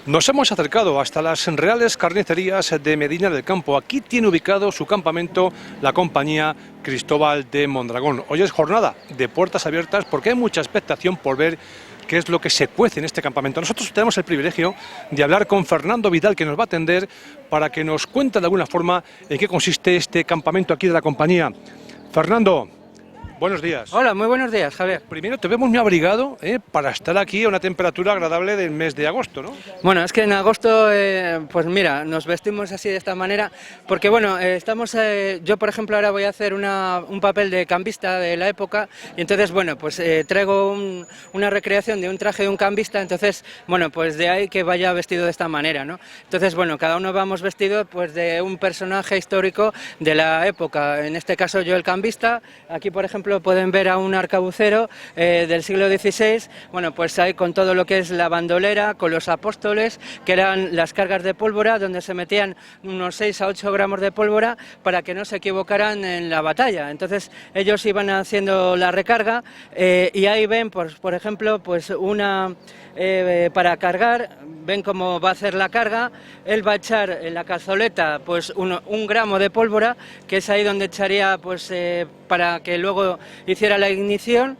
Nos hemos acercado hasta las Reales Carnicerías de Medina del Campo. Aquí tiene ubicado su campamento la compañía Cristóbal de Mondragón. Hoy es jornada de puertas abiertas porque hay mucha expectación por ver qué es lo que se cuece en este campamento. Nosotros tenemos el privilegio de hablar con Fernando Vidal, que nos va a atender para que nos cuente de alguna forma en qué consiste este campamento aquí de la compañía. Fernando, buenos días. Hola, muy buenos días, Javier. Primero te vemos muy abrigado para estar aquí a una temperatura agradable del mes de agosto, ¿no? Bueno, es que en agosto, pues mira, nos vestimos así de esta manera, porque bueno, yo por ejemplo ahora voy a hacer un papel de cambista de la época, y entonces bueno, pues traigo una recreación de un traje de un cambista, entonces bueno, pues de ahí que vaya vestido de esta manera, ¿no? Entonces bueno, cada uno vamos vestido pues de un personaje histórico de la época, en este caso yo el cambista. Aquí por ejemplo pueden ver a un arcabucero del siglo XVI, bueno, pues ahí con todo lo que es la bandolera, con los apóstoles, que eran las cargas de pólvora, donde se metían unos 6 a 8 gramos de pólvora para que no se equivocaran en la batalla. Entonces ellos iban haciendo la recarga y ahí ven, pues, por ejemplo, pues para cargar, ven cómo va a hacer la carga. Él va a echar en la cazoleta pues un gramo de pólvora, que es ahí donde echaría pues para que luego hiciera la ignición.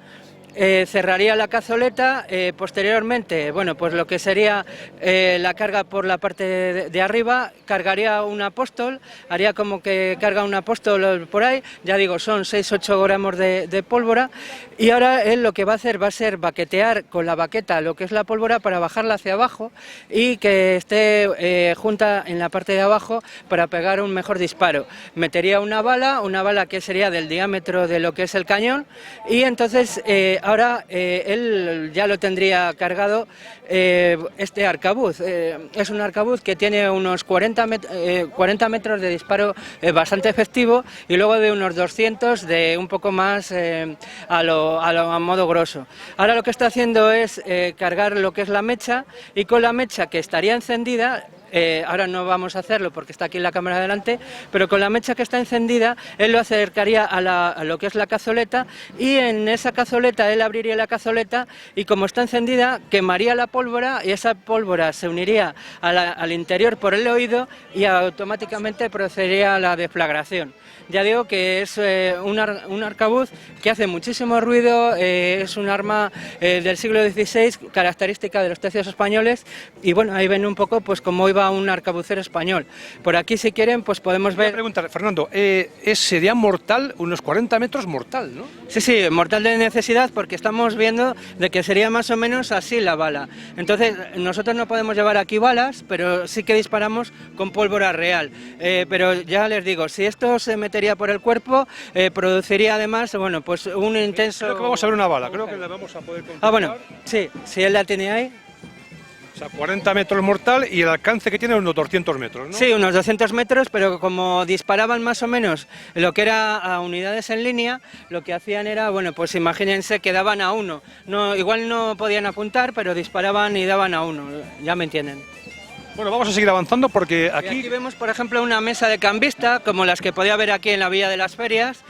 Cerraría la cazoleta, posteriormente, bueno, pues lo que sería la carga por la parte de arriba, cargaría un apóstol, haría como que carga un apóstol por ahí, ya digo, son 6-8 gramos de pólvora, y ahora él lo que va a hacer va a ser baquetear con la baqueta lo que es la pólvora para bajarla hacia abajo y que esté junta en la parte de abajo para pegar un mejor disparo. Metería una bala que sería del diámetro de lo que es el cañón, y entonces ahora él ya lo tendría cargado este arcabuz. Es un arcabuz que tiene unos 40 metros de disparo bastante efectivo, y luego de unos 200 de un poco más a modo grosso. Ahora lo que está haciendo es cargar lo que es la mecha, y con la mecha que estaría encendida, ahora no vamos a hacerlo porque está aquí la cámara delante, pero con la mecha que está encendida, él lo acercaría a lo que es la cazoleta, y en esa cazoleta él abriría la cazoleta, y como está encendida, quemaría la pólvora, y esa pólvora se uniría al interior por el oído y automáticamente procedería a la deflagración. Ya digo que es un arcabuz que hace muchísimo ruido, es un arma del siglo XVI, característica de los tercios españoles, y bueno, ahí ven un poco pues cómo iba un arcabucero español. Por aquí, si quieren, pues podemos ver... Voy a preguntar, Fernando, sería mortal, unos 40 metros mortal, ¿no? Sí, mortal de necesidad, porque estamos viendo de que sería más o menos así la bala. Entonces, nosotros no podemos llevar aquí balas, pero sí que disparamos con pólvora real. Pero ya les digo, si esto se metería por el cuerpo, produciría además, bueno, pues un intenso... Creo que vamos a ver una bala, creo que la vamos a poder controlar. Ah, bueno, sí, si él la tiene ahí... O sea, 40 metros mortal, y el alcance que tiene unos 200 metros, ¿no? Sí, unos 200 metros, pero como disparaban más o menos lo que era a unidades en línea, lo que hacían era, bueno, pues imagínense que daban a uno. No, igual no podían apuntar, pero disparaban y daban a uno, ya me entienden. Bueno, vamos a seguir avanzando porque Aquí vemos, por ejemplo, una mesa de cambista, como las que podía ver aquí en la Villa de las Ferias,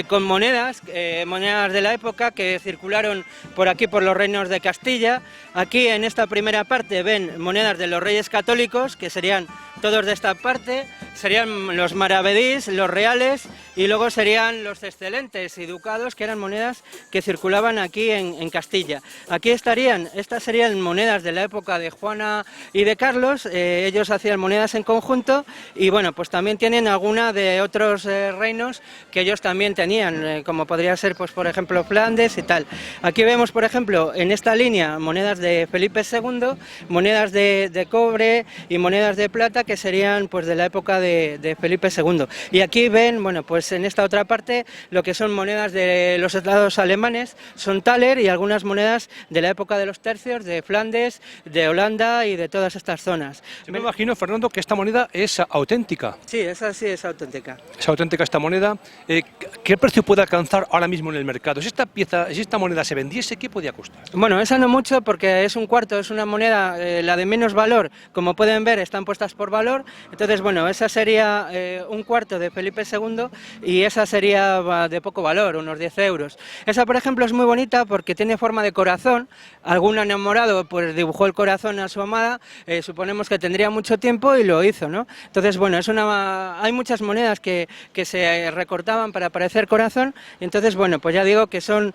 con monedas de la época que circularon por aquí, por los reinos de Castilla. Aquí en esta primera parte ven monedas de los reyes católicos, que serían todos de esta parte, serían los maravedís, los reales, y luego serían los excelentes y ducados, que eran monedas que circulaban aquí en Castilla. Aquí estas serían monedas de la época de Juana y de Carlos. Ellos hacían monedas en conjunto, y bueno, pues también tienen alguna de otros reinos que ellos también tenían, como podría ser, pues por ejemplo, Flandes y tal. Aquí vemos, por ejemplo, en esta línea, monedas de Felipe II, monedas de cobre y monedas de plata, que serían pues de la época de Felipe II. Y aquí ven, bueno, pues en esta otra parte, lo que son monedas de los estados alemanes, son Thaler, y algunas monedas de la época de los tercios, de Flandes, de Holanda y de todas estas zonas. Yo me imagino, Fernando, que esta moneda es auténtica. Sí, esa sí es auténtica. Es auténtica esta moneda. ¿Qué precio puede alcanzar ahora mismo en el mercado? Si esta moneda se vendiese, ¿qué podría costar? Bueno, esa no mucho, porque es un cuarto, es una moneda, la de menos valor, como pueden ver, están puestas por valor. Entonces, bueno, esa sería un cuarto de Felipe II y esa sería de poco valor, unos 10 euros. Esa, por ejemplo, es muy bonita porque tiene forma de corazón. Algún enamorado pues dibujó el corazón a su amada, suponemos que tendría mucho tiempo y lo hizo, ¿no? Entonces, bueno, hay muchas monedas que se recortaban para parecer corazón, y entonces, bueno, pues ya digo que son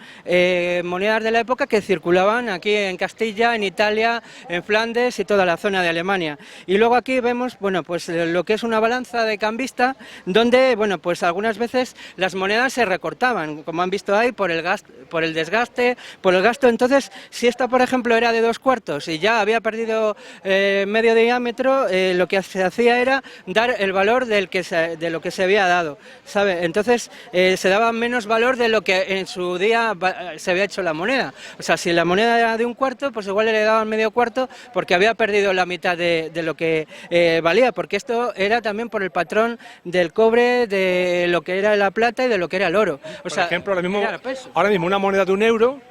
monedas de la época que circulaban aquí en Castilla, en Italia, en Flandes y toda la zona de Alemania. Y luego aquí vemos, bueno, pues lo que es una balanza de cambista, donde, bueno, pues algunas veces las monedas se recortaban, como han visto ahí, por el desgaste, por el gasto. Entonces, si esta, por ejemplo, era de 2 cuartos y ya había perdido medio diámetro, lo que se hacía era dar el valor de lo que se había dado, ¿sabe? Entonces, se daba menos valor de lo que en su día se había hecho la moneda. O sea, si la moneda era de 1 cuarto, pues igual le daban medio cuarto porque había perdido la mitad de lo que valía, porque esto era también por el patrón del cobre, de lo que era la plata y de lo que era el oro. Por ejemplo, ahora mismo una moneda de 1 euro,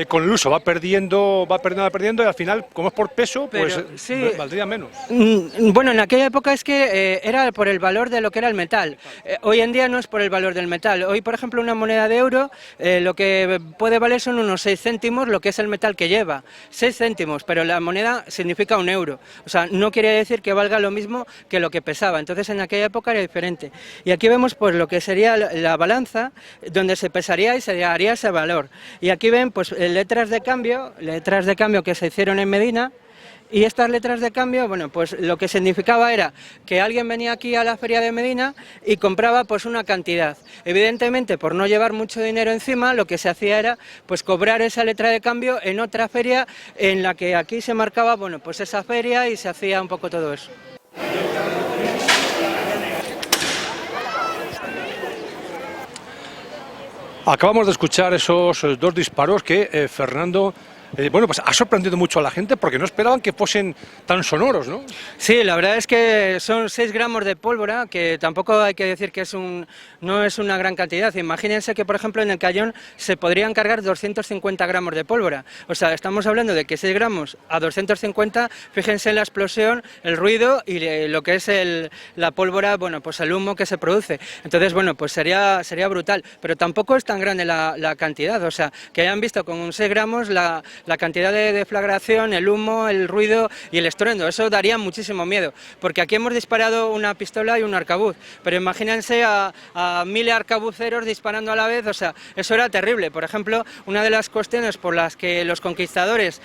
con el uso va perdiendo y al final, como es por peso, pues sí, valdría menos. Bueno, en aquella época es que era por el valor de lo que era el metal. Hoy en día no es por el valor del metal. Hoy, por ejemplo, una moneda de euro, lo que puede valer son unos 6 céntimos, lo que es el metal que lleva. 6 céntimos, pero la moneda significa 1 euro. O sea, no quiere decir que valga lo mismo que lo que pesaba. Entonces, en aquella época era diferente. Y aquí vemos pues lo que sería la balanza, donde se pesaría y se daría ese valor. Y aquí ven pues letras de cambio que se hicieron en Medina. Y estas letras de cambio, bueno, pues lo que significaba era que alguien venía aquí a la feria de Medina y compraba pues una cantidad. Evidentemente, por no llevar mucho dinero encima, lo que se hacía era pues cobrar esa letra de cambio en otra feria en la que aquí se marcaba, bueno, pues esa feria y se hacía un poco todo eso. Acabamos de escuchar esos 2 disparos que Fernando, bueno, pues ha sorprendido mucho a la gente porque no esperaban que fuesen tan sonoros, ¿no? Sí, la verdad es que son 6 gramos de pólvora, que tampoco hay que decir que no es una gran cantidad. Imagínense que, por ejemplo, en el Cayón se podrían cargar 250 gramos de pólvora. O sea, estamos hablando de que 6 gramos a 250, fíjense en la explosión, el ruido y lo que es la pólvora, bueno, pues el humo que se produce. Entonces, bueno, pues sería brutal, pero tampoco es tan grande la cantidad. O sea, que hayan visto con 6 gramos la cantidad de deflagración, el humo, el ruido y el estruendo. Eso daría muchísimo miedo, porque aquí hemos disparado una pistola y un arcabuz, pero imagínense a 1000 arcabuceros disparando a la vez. O sea, eso era terrible. Por ejemplo, una de las cuestiones por las que los conquistadores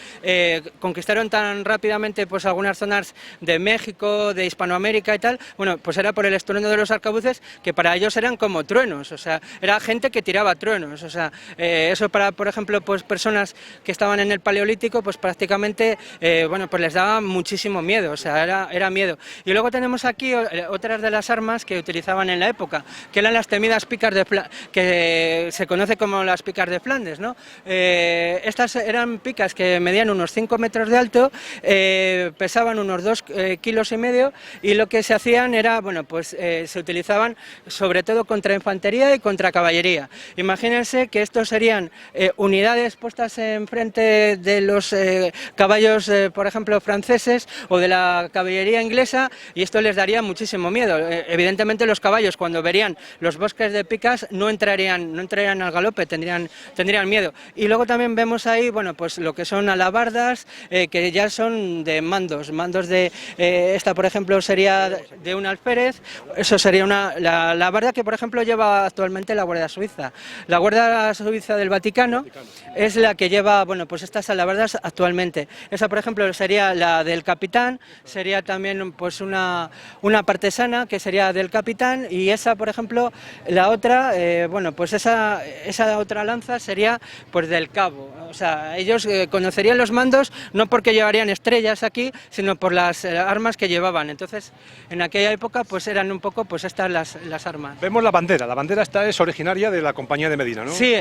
conquistaron tan rápidamente pues algunas zonas de México, de Hispanoamérica y tal, bueno, pues era por el estruendo de los arcabuces, que para ellos eran como truenos. O sea, era gente que tiraba truenos. O sea, eso para, por ejemplo, pues personas que estaban en el Paleolítico, pues prácticamente, bueno, pues les daba muchísimo miedo. O sea, era miedo. Y luego tenemos aquí otras de las armas que utilizaban en la época, que eran las temidas picas que se conoce como las picas de Flandes, ¿no? Estas eran picas que medían unos 5 metros de alto, pesaban unos 2,5 kilos, y lo que se hacían era, bueno, pues se utilizaban sobre todo contra infantería y contra caballería. Imagínense que estos serían unidades puestas enfrente de los caballos, por ejemplo, franceses o de la caballería inglesa, y esto les daría muchísimo miedo. Evidentemente los caballos, cuando verían los bosques de picas, no entrarían al galope, tendrían miedo. Y luego también vemos ahí, bueno, pues lo que son alabardas, que ya son de mandos de esta, por ejemplo, sería de un alférez. Eso sería la alabarda que, por ejemplo, lleva actualmente la Guardia Suiza. La Guardia Suiza del Vaticano es la que lleva, bueno, pues estas alabardas actualmente. Esa, por ejemplo, sería la del capitán, sería también pues una partesana que sería del capitán, y esa, por ejemplo, la otra, bueno, pues esa otra lanza sería pues del cabo. O sea, ellos conocerían los mandos no porque llevarían estrellas aquí, sino por las armas que llevaban. Entonces, en aquella época pues eran un poco pues estas las armas. Vemos la bandera esta es originaria de la Compañía de Medina, ¿no? Sí,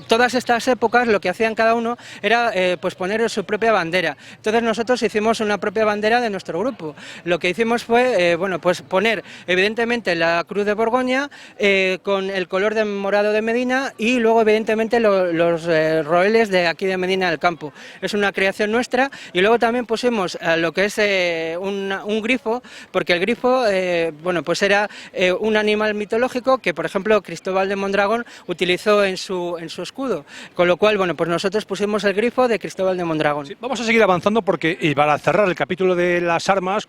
todas estas épocas lo que hacían cada uno era pues poner su propia bandera. Entonces nosotros hicimos una propia bandera de nuestro grupo. Lo que hicimos fue bueno, pues poner evidentemente la Cruz de Borgoña con el color de morado de Medina y luego evidentemente los roeles de aquí de Medina del Campo. Es una creación nuestra y luego también pusimos lo que es un grifo, porque el grifo bueno, pues era un animal mitológico que por ejemplo Cristóbal de Mondragón utilizó en su escudo, con lo cual bueno, pues nosotros pusimos el grifo de Cristóbal de Mondragón. Sí, vamos a seguir avanzando porque y para cerrar el capítulo de las armas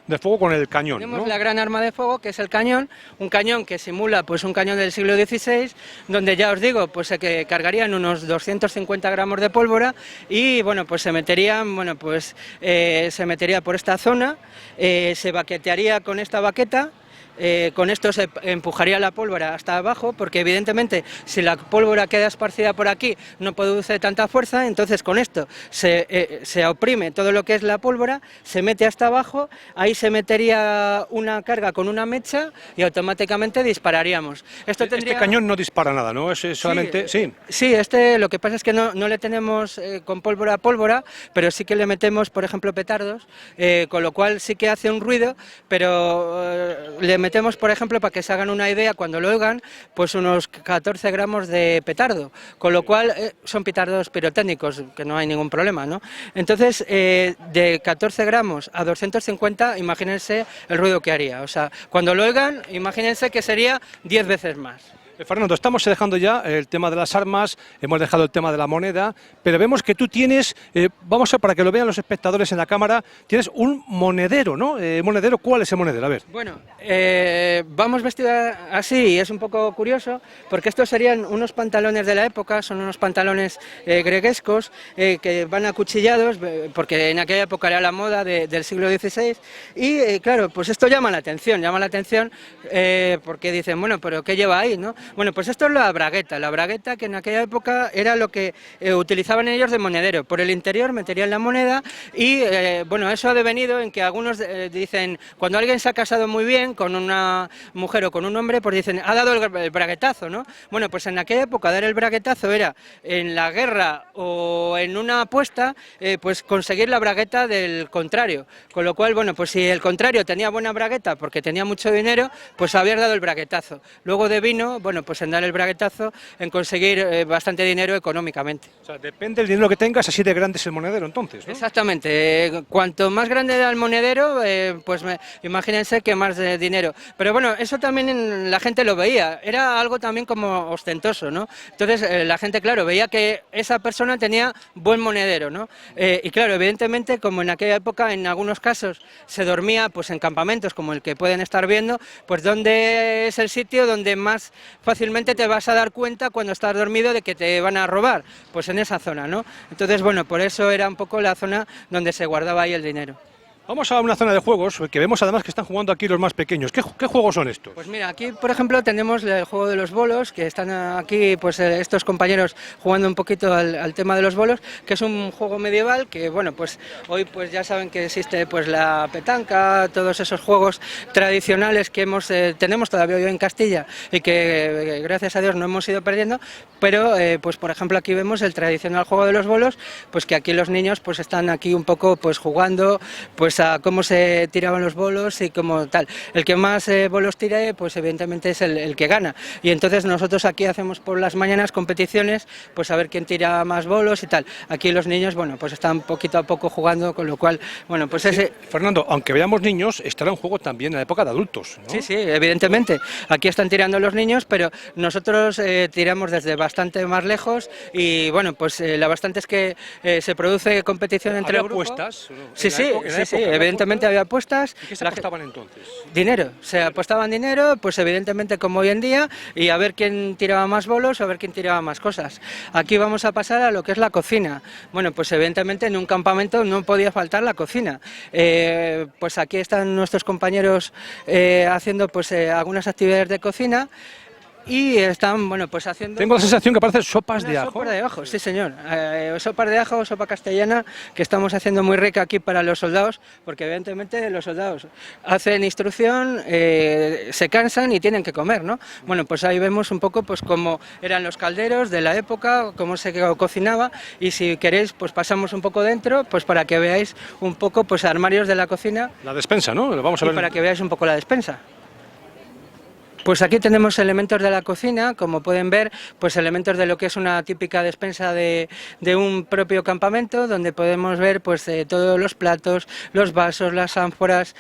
de fuego con el cañón. Tenemos ¿no? la gran arma de fuego, que es el cañón, un cañón que simula pues un cañón del siglo XVI, donde ya os digo, pues que cargarían unos 250 gramos de pólvora y bueno, pues se metería por esta zona, se baquetearía con esta baqueta. Con esto se empujaría la pólvora hasta abajo, porque evidentemente si la pólvora queda esparcida por aquí no produce tanta fuerza, entonces con esto se oprime todo lo que es la pólvora, se mete hasta abajo, ahí se metería una carga con una mecha y automáticamente dispararíamos. Este cañón no dispara nada, ¿no? Es solamente... Sí, lo que pasa es que no le tenemos con pólvora a pólvora, pero sí que le metemos, por ejemplo, petardos, con lo cual sí que hace un ruido, pero le metemos, por ejemplo, para que se hagan una idea, cuando lo oigan, pues unos 14 gramos de petardo, con lo cual son petardos pirotécnicos, que no hay ningún problema, ¿no? Entonces, de 14 gramos a 250, imagínense el ruido que haría. O sea, cuando lo oigan, imagínense que sería 10 veces más. Fernando, estamos dejando ya el tema de las armas, hemos dejado el tema de la moneda, pero vemos que tú tienes, vamos a para que lo vean los espectadores en la cámara, tienes un monedero, ¿no? Monedero, ¿cuál es el monedero? A ver. Bueno, vamos vestidos así y es un poco curioso, porque estos serían unos pantalones de la época, son unos pantalones greguescos que van acuchillados, porque en aquella época era la moda del siglo XVI, y claro, pues esto llama la atención porque dicen, bueno, pero ¿qué lleva ahí, no? Bueno, pues esto es la bragueta que en aquella época era lo que utilizaban ellos de monedero. Por el interior meterían la moneda y bueno, eso ha devenido en que algunos dicen, cuando alguien se ha casado muy bien con una mujer o con un hombre, pues dicen, ha dado el braguetazo, ¿no? Bueno, pues en aquella época dar el braguetazo era en la guerra o en una apuesta, pues conseguir la bragueta del contrario. Con lo cual, bueno, pues si el contrario tenía buena bragueta porque tenía mucho dinero, pues había dado el braguetazo. Luego devino, bueno, pues en dar el braguetazo, en conseguir bastante dinero económicamente. O sea, depende del dinero que tengas, así de grande es el monedero entonces, ¿no? Exactamente, cuanto más grande era el monedero, pues imagínense que más dinero. Pero bueno, eso también la gente lo veía, era algo también como ostentoso, ¿no? Entonces la gente, claro, veía que esa persona tenía buen monedero, ¿no? Y claro, evidentemente, como en aquella época, en algunos casos, se dormía pues en campamentos como el que pueden estar viendo, pues ¿dónde es el sitio donde más fácilmente te vas a dar cuenta cuando estás dormido de que te van a robar? Pues en esa zona, ¿no? Entonces, bueno, por eso era un poco la zona donde se guardaba ahí el dinero. Vamos a una zona de juegos, que vemos además que están jugando aquí los más pequeños. ¿Qué juegos son estos? Pues mira, aquí por ejemplo tenemos el juego de los bolos, que están aquí pues estos compañeros jugando un poquito al tema de los bolos, que es un juego medieval que bueno, pues hoy pues ya saben que existe pues la petanca, todos esos juegos tradicionales que tenemos todavía hoy en Castilla y que gracias a Dios no hemos ido perdiendo, pero pues por ejemplo aquí vemos el tradicional juego de los bolos, pues que aquí los niños pues están aquí un poco pues jugando pues a cómo se tiraban los bolos y como tal. El que más bolos tire, pues evidentemente es el que gana. Y entonces nosotros aquí hacemos por las mañanas competiciones, pues a ver quién tira más bolos y tal. Aquí los niños, bueno, pues están poquito a poco jugando, con lo cual, bueno, pues ese... Sí, Fernando, aunque veamos niños, estará un juego también en la época de adultos, ¿no? Sí, evidentemente. Aquí están tirando los niños, pero nosotros tiramos desde bastante más lejos y bueno, pues la bastante es que se produce competición entre grupos. ¿Apuestas? Sí, evidentemente había apuestas. ¿Y qué se apostaban entonces? Dinero, se apostaban dinero, pues evidentemente como hoy en día, y a ver quién tiraba más bolos o a ver quién tiraba más cosas. Aquí vamos a pasar a lo que es la cocina. Bueno, pues evidentemente en un campamento no podía faltar la cocina. Pues aquí están nuestros compañeros haciendo pues algunas actividades de cocina. y están, bueno, pues haciendo... Tengo la sensación que parecen sopas Una de ajo. sopa de ajo, sí señor. Sopa de ajo, sopa castellana, que estamos haciendo muy rica aquí para los soldados, porque evidentemente los soldados hacen instrucción, se cansan y tienen que comer, ¿no? Bueno, pues ahí vemos un poco pues cómo eran los calderos de la época, cómo se cocinaba, y si queréis pues pasamos un poco dentro, pues para que veáis un poco pues armarios de la cocina. La despensa, ¿no? Vamos a Y ver. para que veáis un poco la despensa. Pues aquí tenemos elementos de la cocina, como pueden ver, pues elementos de lo que es una típica despensa de un propio campamento, donde podemos ver pues todos los platos, los vasos, las ánforas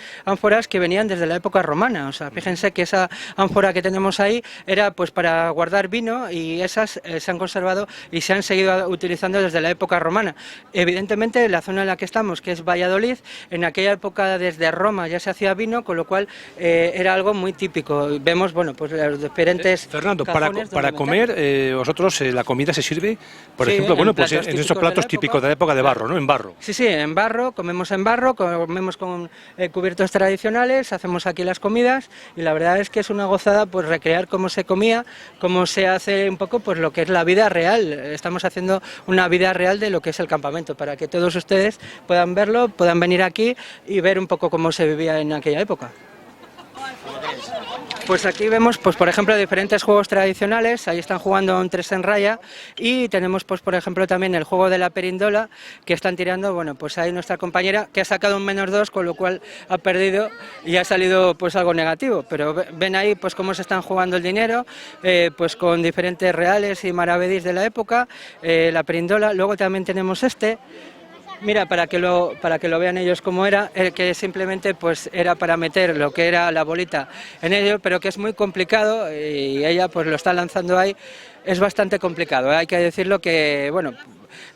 que venían desde la época romana. O sea, fíjense que esa ánfora que tenemos ahí era pues para guardar vino, y esas se han conservado y se han seguido utilizando desde la época romana. Evidentemente, la zona en la que estamos, que es Valladolid, en aquella época desde Roma ya se hacía vino, con lo cual era algo muy típico. Vemos, bueno, pues los diferentes Fernando, cajones para donde comer, vosotros la comida se sirve, por Sí, ejemplo, bueno, en pues platos en esos típicos platos de la típicos de la época de barro, ¿no? En barro. Sí, sí, en barro, comemos con cubiertos tradicionales, hacemos aquí las comidas, y la verdad es que es una gozada pues recrear cómo se comía, cómo se hace un poco pues lo que es la vida real. Estamos haciendo una vida real de lo que es el campamento, para que todos ustedes puedan verlo, puedan venir aquí y ver un poco cómo se vivía en aquella época. Pues aquí vemos, pues por ejemplo, diferentes juegos tradicionales. Ahí están jugando un 3 en raya, y tenemos, pues por ejemplo, también el juego de la perindola, que están tirando. Bueno, pues ahí nuestra compañera, que ha sacado un -2, con lo cual ha perdido y ha salido pues algo negativo. Pero ven ahí pues cómo se están jugando el dinero, pues con diferentes reales y maravedís de la época, la perindola. Luego también tenemos mira, para que lo vean ellos cómo era, que simplemente pues era para meter lo que era la bolita en ello, pero que es muy complicado, y ella pues lo está lanzando ahí. Es bastante complicado, hay que decirlo, que bueno,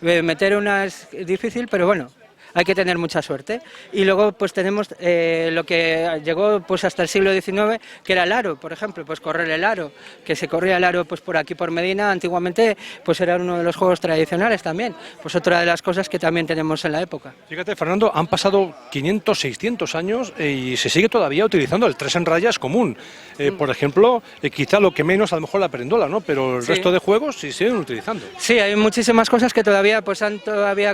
meter una es difícil, pero bueno, hay que tener mucha suerte. Y luego pues tenemos lo que llegó pues hasta el siglo XIX, que era el aro, por ejemplo, pues correr el aro, que se corría el aro pues por aquí por Medina. Antiguamente pues era uno de los juegos tradicionales también, pues otra de las cosas que también tenemos en la época. Fíjate, Fernando, han pasado 500, 600 años y se sigue todavía utilizando el 3 en rayas común. Por ejemplo, quizá lo que menos, a lo mejor la perindola, ¿no? Pero el resto de juegos sí siguen utilizando. Sí, hay muchísimas cosas que todavía pues han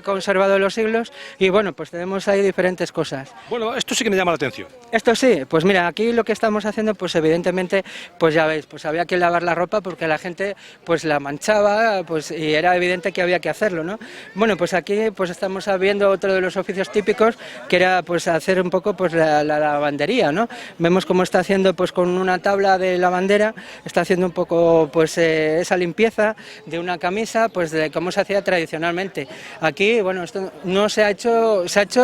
conservado los siglos, y bueno, pues tenemos ahí diferentes cosas. Bueno, esto sí que me llama la atención. Esto sí, pues mira, aquí lo que estamos haciendo, pues evidentemente, pues ya veis, pues había que lavar la ropa porque la gente pues la manchaba, pues y era evidente que había que hacerlo, ¿no? Bueno, pues aquí pues estamos viendo otro de los oficios típicos, que era pues hacer un poco pues la lavandería, ¿no? Vemos cómo está haciendo pues con una tabla de lavandera, está haciendo un poco pues esa limpieza de una camisa, pues de cómo se hacía tradicionalmente. Aquí, bueno, esto no se ha hecho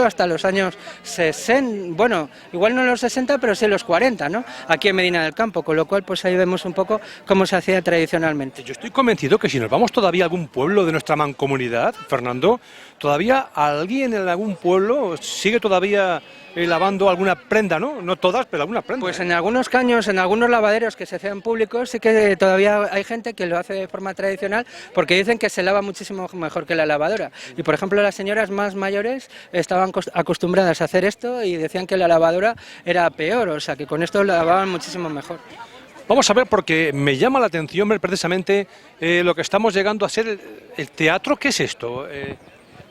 hasta los años 60, bueno, igual no los 60, pero sí los 40, ¿no? Aquí en Medina del Campo, con lo cual pues ahí vemos un poco cómo se hacía tradicionalmente. Yo estoy convencido que si nos vamos todavía a algún pueblo de nuestra mancomunidad, Fernando, todavía alguien en algún pueblo sigue todavía lavando alguna prenda, ¿no? No todas, pero alguna prenda. Pues en algunos caños, en algunos lavaderos que se hacían públicos, sí que todavía hay gente que lo hace de forma tradicional, porque dicen que se lava muchísimo mejor que la lavadora. Y por ejemplo, las señoras más mayores estaban acostumbradas a hacer esto y decían que la lavadora era peor, o sea que con esto lavaban muchísimo mejor. Vamos a ver, porque me llama la atención ver precisamente lo que estamos llegando a ser el teatro. ¿Qué es esto?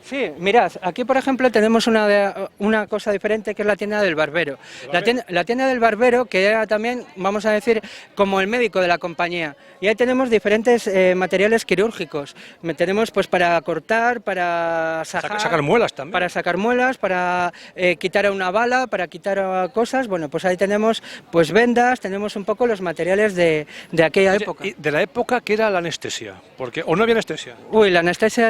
Sí, mirad, aquí por ejemplo tenemos una cosa diferente, que es la tienda del barbero. La tienda del barbero, que era también, vamos a decir, como el médico de la compañía. Y ahí tenemos diferentes materiales quirúrgicos. Tenemos pues para cortar, para sacar muelas también. Para sacar muelas, para quitar una bala, para quitar cosas. Bueno, pues ahí tenemos pues vendas, tenemos un poco los materiales de aquella época. ¿Y de la época que era la anestesia? ¿O no había anestesia? Uy, la anestesia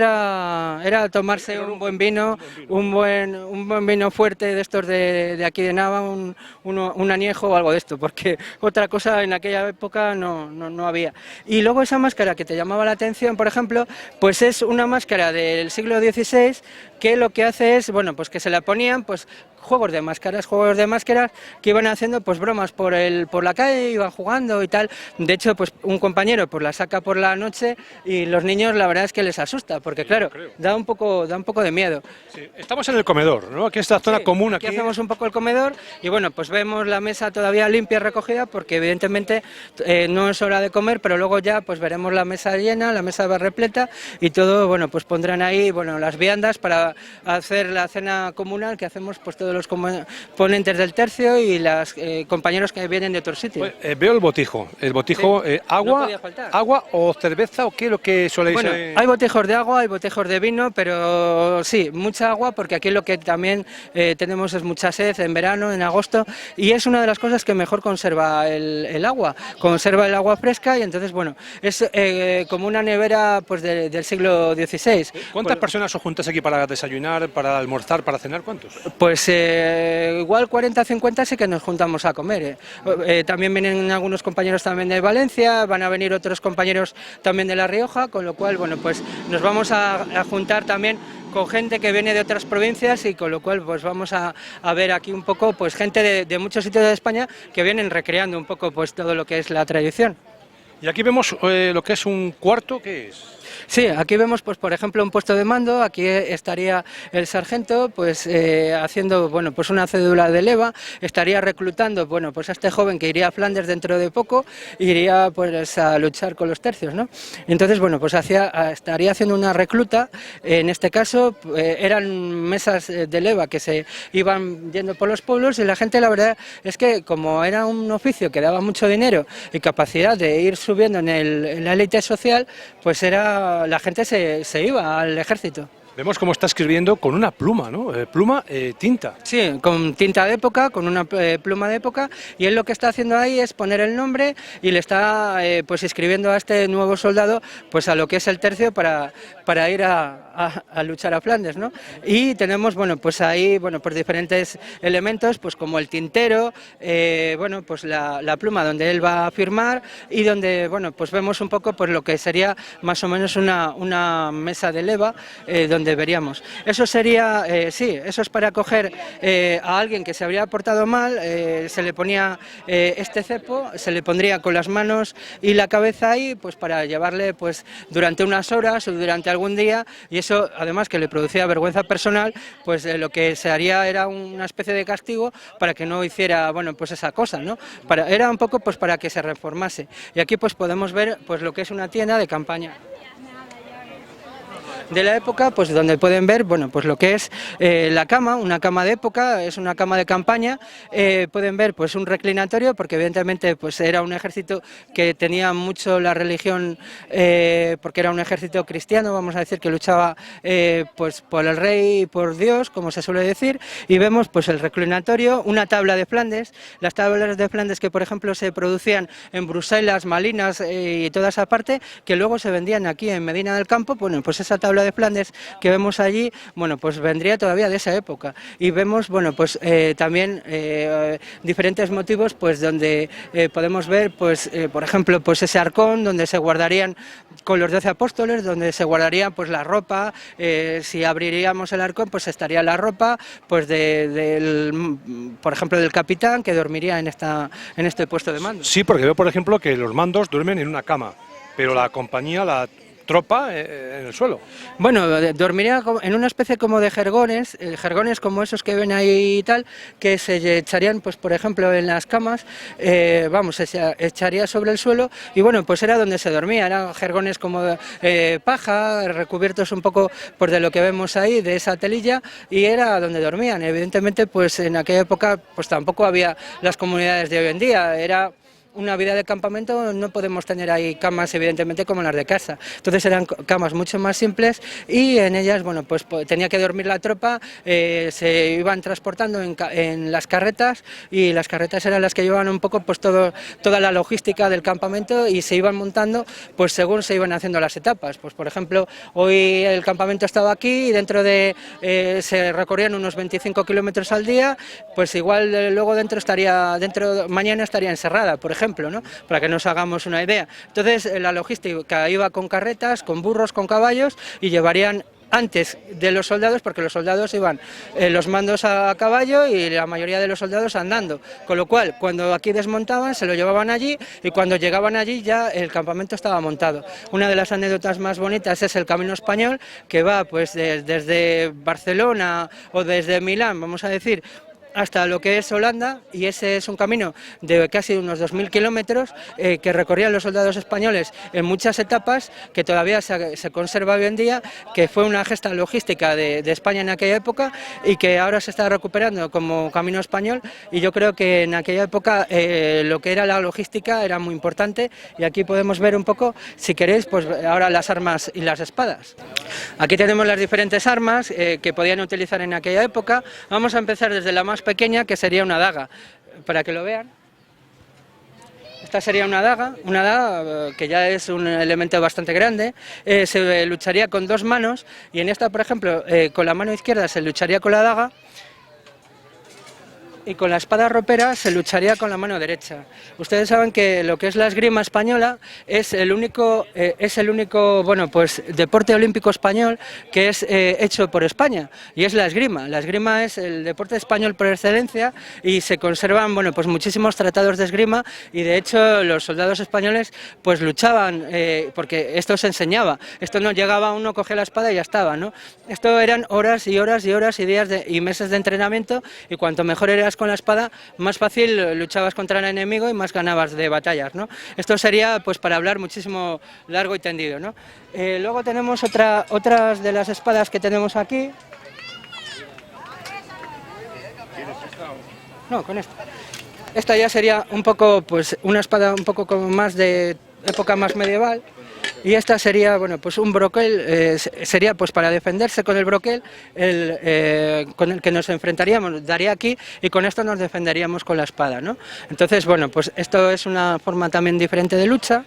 era tomarse un buen vino, un buen vino fuerte de estos de aquí de Nava, un añejo o algo de esto, porque otra cosa en aquella época no había. Y luego esa máscara que te llamaba la atención, por ejemplo, pues es una máscara del siglo XVI que lo que hace es, bueno, pues que se la ponían, pues juegos de máscaras que iban haciendo pues bromas por la calle, iban jugando y tal. De hecho, pues un compañero pues la saca por la noche y los niños la verdad es que les asusta, porque claro, da un poco de miedo. Sí, estamos en el comedor, ¿no? Aquí esta zona común. Aquí hacemos un poco el comedor y bueno, pues vemos la mesa todavía limpia, recogida, porque evidentemente no es hora de comer, pero luego ya pues veremos la mesa llena, la mesa va repleta y todo, bueno, pues pondrán ahí, bueno, las viandas para hacer la cena comunal que hacemos pues todos los ponentes del tercio y los compañeros que vienen de otros sitios. Pues, veo el botijo, sí. Agua, no agua o cerveza o qué es lo que soléis. Bueno, hay botijos de agua, hay botijos de vino, pero sí, mucha agua, porque aquí lo que también tenemos es mucha sed en verano, en agosto, y es una de las cosas que mejor conserva el agua, conserva el agua fresca y entonces, bueno, es como una nevera pues del siglo XVI. ¿Cuántas personas os juntáis aquí para desayunar, para almorzar, para cenar? ¿Cuántos? Pues igual 40 o 50 sí que nos juntamos a comer. También vienen algunos compañeros también de Valencia, van a venir otros compañeros también de La Rioja, con lo cual, bueno, pues nos vamos a juntar también con gente que viene de otras provincias y con lo cual pues vamos a ver aquí un poco pues gente de muchos sitios de España que vienen recreando un poco pues todo lo que es la tradición. Y aquí vemos lo que es un cuarto, ¿qué es? Sí, aquí vemos, pues por ejemplo, un puesto de mando. Aquí estaría el sargento, pues haciendo, bueno, pues una cédula de leva, estaría reclutando, bueno, pues a este joven que iría a Flandes dentro de poco, iría pues a luchar con los tercios, ¿no? Entonces, bueno, pues estaría haciendo una recluta. En este caso, eran mesas de leva que se iban yendo por los pueblos y la gente, la verdad, es que como era un oficio que daba mucho dinero y capacidad de ir subiendo en la élite social, pues la gente se iba al ejército. Vemos cómo está escribiendo con una pluma, ¿no? Tinta. Sí, con tinta de época, con una pluma de época, y él lo que está haciendo ahí es poner el nombre y le está pues escribiendo a este nuevo soldado pues a lo que es el tercio para ir a luchar a Flandes, ¿no? Y tenemos, bueno, pues ahí, bueno, pues diferentes elementos, pues como el tintero, bueno, pues la pluma donde él va a firmar y donde, bueno, pues vemos un poco pues lo que sería más o menos una mesa de leva donde veríamos. Eso sería, sí, eso es para coger a alguien que se habría portado mal, se le ponía este cepo, se le pondría con las manos y la cabeza ahí, pues para llevarle pues durante unas horas o durante algún día, y eso además que le producía vergüenza personal, pues lo que se haría era una especie de castigo para que no hiciera, bueno, pues esa cosa, ¿no? Era un poco pues para que se reformase. Y aquí pues podemos ver pues lo que es una tienda de campaña de la época, pues donde pueden ver, bueno, pues lo que es la cama, una cama de época, es una cama de campaña. Pueden ver pues un reclinatorio, porque evidentemente pues era un ejército que tenía mucho la religión, porque era un ejército cristiano, vamos a decir, que luchaba pues por el rey y por Dios, como se suele decir, y vemos pues el reclinatorio, una tabla de Flandes, las tablas de Flandes que por ejemplo se producían en Bruselas, Malinas y toda esa parte, que luego se vendían aquí en Medina del Campo. Bueno, pues esa tabla de Flandes que vemos allí, bueno, pues vendría todavía de esa época, y vemos, bueno, pues también diferentes motivos, pues donde podemos ver, pues por ejemplo, pues ese arcón donde se guardarían con los 12 apóstoles, donde se guardaría pues la ropa, si abriríamos el arcón, pues estaría la ropa, pues por ejemplo, del capitán que dormiría en este puesto de mando. Sí, porque veo, por ejemplo, que los mandos duermen en una cama, pero la compañía, la tropa en el suelo. Bueno, dormiría en una especie como de jergones, jergones como esos que ven ahí y tal, que se echarían, pues por ejemplo, en las camas, vamos, se echaría sobre el suelo y bueno, pues era donde se dormía, eran jergones como paja, recubiertos un poco pues de lo que vemos ahí, de esa telilla, y era donde dormían. Evidentemente, pues en aquella época pues tampoco había las comunidades de hoy en día, era una vida de campamento, no podemos tener ahí camas evidentemente como las de casa, entonces eran camas mucho más simples y en ellas, bueno, pues tenía que dormir la tropa, se iban transportando en las carretas, y las carretas eran las que llevaban un poco pues toda la logística del campamento, y se iban montando pues según se iban haciendo las etapas. Pues por ejemplo, hoy el campamento estaba aquí y dentro se recorrían unos 25 kilómetros al día, pues igual luego mañana estaría en Serrada, por ejemplo, ¿no? Para que nos hagamos una idea. Entonces la logística iba con carretas, con burros, con caballos, y llevarían antes de los soldados, porque los soldados iban los mandos a caballo y la mayoría de los soldados andando, con lo cual cuando aquí desmontaban se lo llevaban allí y cuando llegaban allí ya el campamento estaba montado. Una de las anécdotas más bonitas es el Camino Español, que va pues desde Barcelona o desde Milán, vamos a decir, hasta lo que es Holanda, y ese es un camino de casi unos 2000 kilómetros que recorrían los soldados españoles en muchas etapas, que todavía se conserva hoy en día, que fue una gesta logística de España en aquella época y que ahora se está recuperando como camino español, y yo creo que en aquella época lo que era la logística era muy importante, y aquí podemos ver un poco, si queréis, pues ahora las armas y las espadas. Aquí tenemos las diferentes armas que podían utilizar en aquella época. Vamos a empezar desde la más pequeña, que sería una daga, para que lo vean. Esta sería una daga que ya es un elemento bastante grande. Se lucharía con dos manos, y en esta, por ejemplo, con la mano izquierda se lucharía con la daga, y con la espada ropera se lucharía con la mano derecha. Ustedes saben que lo que es la esgrima española es el único bueno, pues, deporte olímpico español que es hecho por España, y es la esgrima. La esgrima es el deporte español por excelencia, y se conservan, bueno, pues muchísimos tratados de esgrima, y de hecho los soldados españoles pues luchaban, porque esto se enseñaba. Esto no llegaba, uno cogía la espada y ya estaba, ¿no? Esto eran horas y horas y horas y días y meses de entrenamiento, y cuanto mejor eras con la espada, más fácil luchabas contra el enemigo y más ganabas de batallas, ¿no? Esto sería pues para hablar muchísimo largo y tendido, ¿no? Luego tenemos otras de las espadas que tenemos aquí. No, con esta. Esta ya sería un poco, pues una espada un poco como más de época más medieval. Y esta sería, bueno, pues un broquel, sería pues para defenderse con el broquel, con el que nos enfrentaríamos, daría aquí, y con esto nos defenderíamos con la espada, ¿no? Entonces, bueno, pues esto es una forma también diferente de lucha.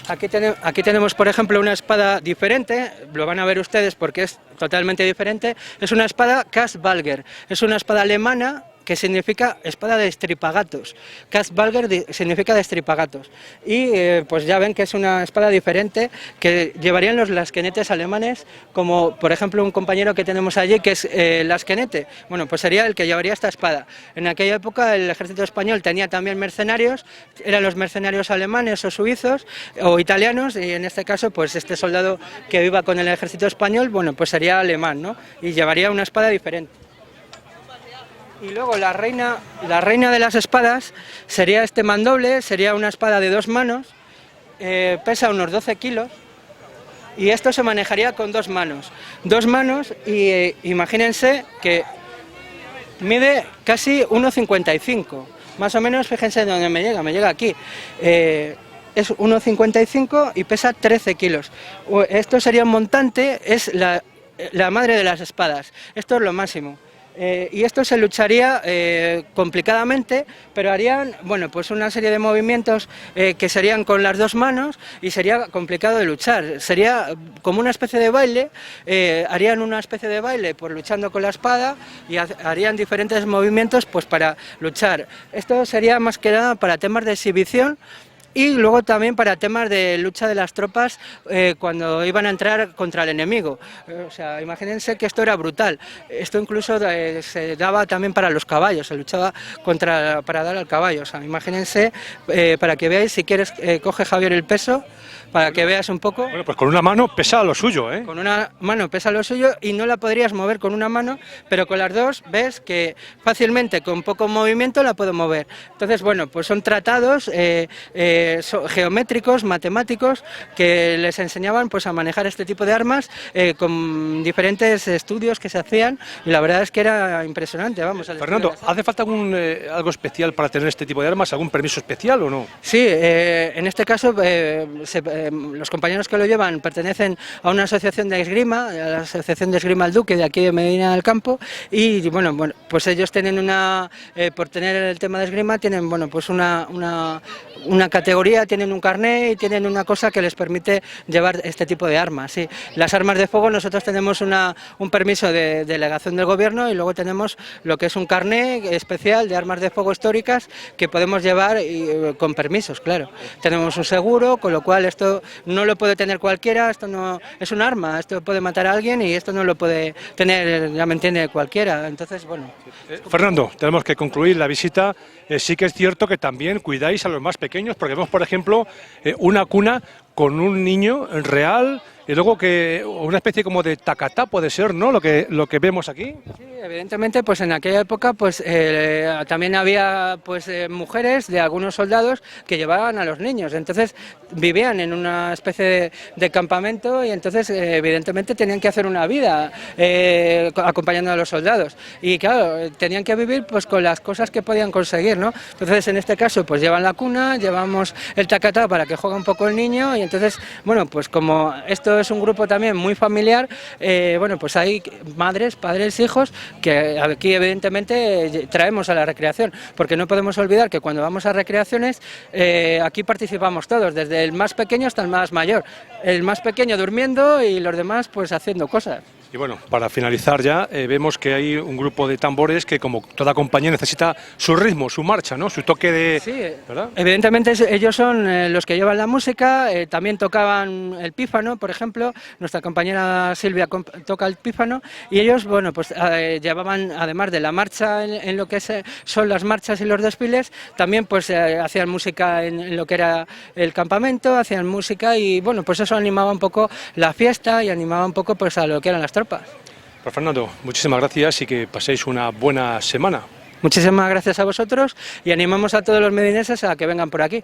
Aquí tenemos, por ejemplo, una espada diferente, lo van a ver ustedes porque es totalmente diferente. Es una espada Kampfvalger, es una espada alemana que significa espada de estripagatos. Kampfvalger significa de estripagatos. Y pues ya ven que es una espada diferente que llevarían los lasquenetes alemanes, como por ejemplo un compañero que tenemos allí que es lasquenete. Bueno, pues sería el que llevaría esta espada. En aquella época el ejército español tenía también mercenarios, eran los mercenarios alemanes o suizos o italianos, y en este caso pues este soldado que iba con el ejército español, bueno, pues sería alemán, ¿no? Y llevaría una espada diferente. Y luego la reina de las espadas sería este mandoble, sería una espada de dos manos, pesa unos 12 kilos, y esto se manejaría con dos manos. Dos manos, y imagínense que mide casi 1,55, más o menos, fíjense dónde me llega aquí. Es 1,55 y pesa 13 kilos. Esto sería un montante, es la madre de las espadas, esto es lo máximo. Y esto se lucharía complicadamente, pero harían, bueno, pues una serie de movimientos que serían con las dos manos, y sería complicado de luchar. Sería como una especie de baile, harían una especie de baile pues luchando con la espada, y harían diferentes movimientos pues para luchar. Esto sería más que nada para temas de exhibición, y luego también para temas de lucha de las tropas cuando iban a entrar contra el enemigo. O sea, imagínense que esto era brutal. Esto incluso se daba también para los caballos, se luchaba para dar al caballo. O sea, imagínense, para que veáis, si quieres, coge Javier el peso, para que veas un poco. Bueno, pues con una mano pesa lo suyo, ¿eh? Con una mano pesa lo suyo, y no la podrías mover con una mano, pero con las dos ves que fácilmente, con poco movimiento, la puedo mover. Entonces, bueno, pues son tratados geométricos, matemáticos, que les enseñaban pues a manejar este tipo de armas con diferentes estudios que se hacían, y la verdad es que era impresionante, vamos. Fernando, ¿hace falta algo especial para tener este tipo de armas? ¿Algún permiso especial o no? Sí, en este caso se los compañeros que lo llevan pertenecen a una asociación de esgrima, a la Asociación de Esgrima El Duque de aquí de Medina del Campo, y bueno, pues ellos tienen por tener el tema de esgrima, tienen pues una categoría, tienen un carné y tienen una cosa que les permite llevar este tipo de armas. Sí. Las armas de fuego, nosotros tenemos un permiso de delegación del gobierno y luego tenemos lo que es un carné especial de armas de fuego históricas que podemos llevar con permisos, claro. Tenemos un seguro, con lo cual esto no lo puede tener cualquiera, esto no es un arma, esto puede matar a alguien y esto no lo puede tener, ya me entiende, cualquiera. Entonces, bueno. Fernando, tenemos que concluir la visita. Sí que es cierto que también cuidáis a los más pequeños, porque vemos, por ejemplo, una cuna con un niño real y luego que una especie como de tacatá puede ser, ¿no? Lo que vemos aquí. Sí, evidentemente, pues en aquella época, pues también había mujeres de algunos soldados que llevaban a los niños, entonces vivían en una especie de campamento y entonces evidentemente tenían que hacer una vida acompañando a los soldados y claro, tenían que vivir pues con las cosas que podían conseguir, ¿no? Entonces en este caso pues llevan la cuna, llevamos el tacatá para que juegue un poco el niño y entonces, bueno, pues como esto es un grupo también muy familiar, bueno, pues hay madres, padres, hijos que aquí evidentemente traemos a la recreación, porque no podemos olvidar que cuando vamos a recreaciones aquí participamos todos, desde el más pequeño hasta el más mayor, el más pequeño durmiendo y los demás pues haciendo cosas. Y bueno, para finalizar ya, vemos que hay un grupo de tambores que como toda compañía necesita su ritmo, su marcha, ¿no? Su toque de... Sí, ¿verdad? Evidentemente ellos son los que llevan la música, también tocaban el pífano, por ejemplo, nuestra compañera Silvia toca el pífano y ellos, bueno, pues llevaban, además de la marcha en lo que son las marchas y los desfiles, también pues hacían música en lo que era el campamento, hacían música y bueno, pues eso animaba un poco la fiesta y animaba un poco pues a lo que eran las tropas. Pues Fernando, muchísimas gracias y que paséis una buena semana. Muchísimas gracias a vosotros y animamos a todos los medineses a que vengan por aquí.